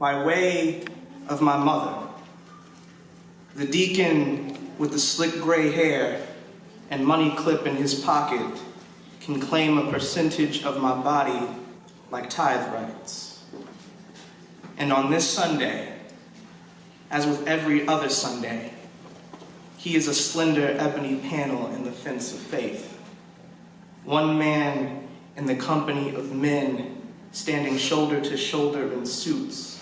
by way of my mother. The deacon with the slick gray hair and money clip in his pocket can claim a percentage of my body like tithe rights. And on this Sunday, as with every other Sunday, he is a slender ebony panel in the fence of faith. One man in the company of men standing shoulder to shoulder in suits,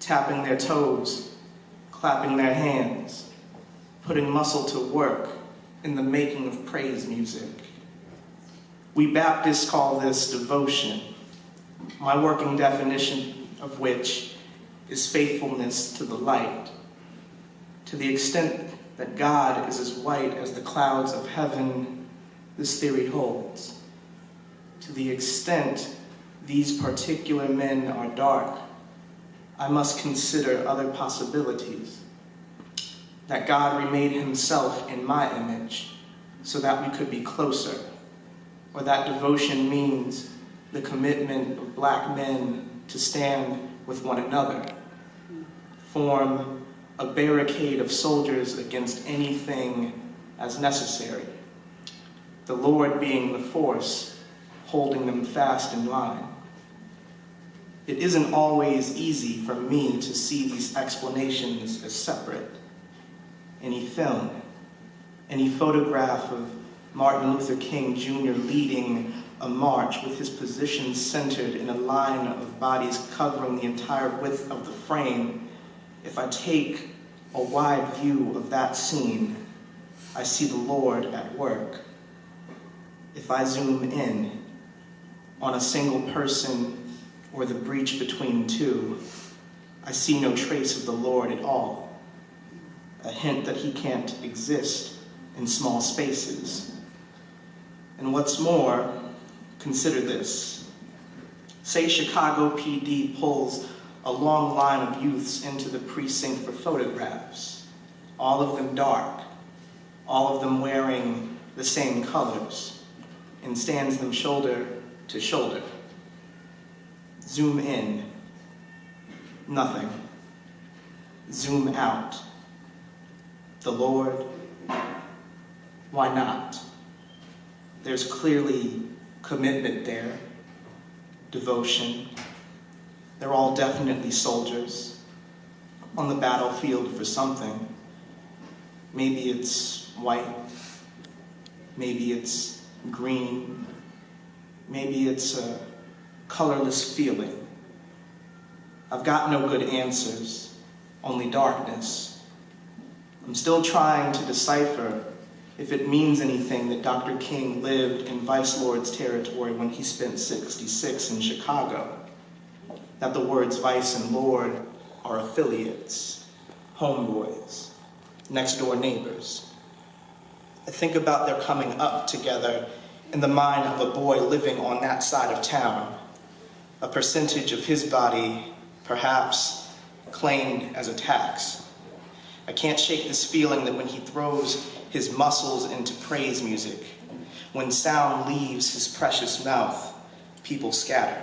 tapping their toes, clapping their hands, putting muscle to work in the making of praise music. We Baptists call this devotion, my working definition of which is faithfulness to the light. To the extent that God is as white as the clouds of heaven, this theory holds. To the extent these particular men are dark, I must consider other possibilities. That God remade himself in my image so that we could be closer, or that devotion means the commitment of black men to stand with one another, form a barricade of soldiers against anything as necessary, the Lord being the force holding them fast in line. It isn't always easy for me to see these explanations as separate. Any film, any photograph of Martin Luther King Jr. leading a march with his position centered in a line of bodies covering the entire width of the frame, if I take a wide view of that scene, I see the Lord at work. If I zoom in on a single person or the breach between two, I see no trace of the Lord at all. A hint that he can't exist in small spaces. And what's more, consider this. Say Chicago PD pulls a long line of youths into the precinct for photographs, all of them dark, all of them wearing the same colors, and stands them shoulder to shoulder. Zoom in, nothing. Zoom out, the Lord. Why not? There's clearly commitment there, devotion. They're all definitely soldiers on the battlefield for something. Maybe it's white, maybe it's green, maybe it's a colorless feeling. I've got no good answers, only darkness. I'm still trying to decipher if it means anything that Dr. King lived in Vice Lord's territory when he spent 66 in Chicago. That the words vice and lord are affiliates, homeboys, next door neighbors. I think about their coming up together in the mind of a boy living on that side of town, a percentage of his body perhaps claimed as a tax. I can't shake this feeling that when he throws his muscles into praise music, when sound leaves his precious mouth, people scatter.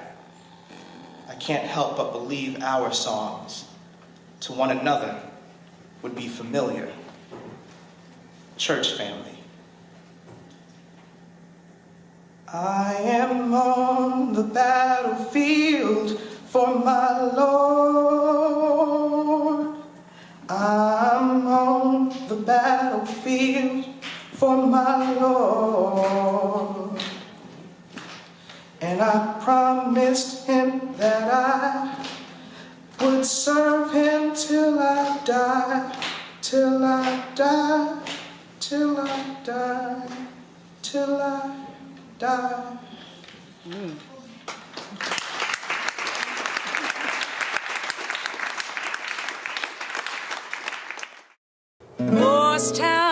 I can't help but believe our songs to one another would be familiar. Church family. I am on the battlefield for my Lord. I'm on the battlefield for my Lord. And I promised him that I would serve him till I die, till I die, till I die, till I die. Morristown.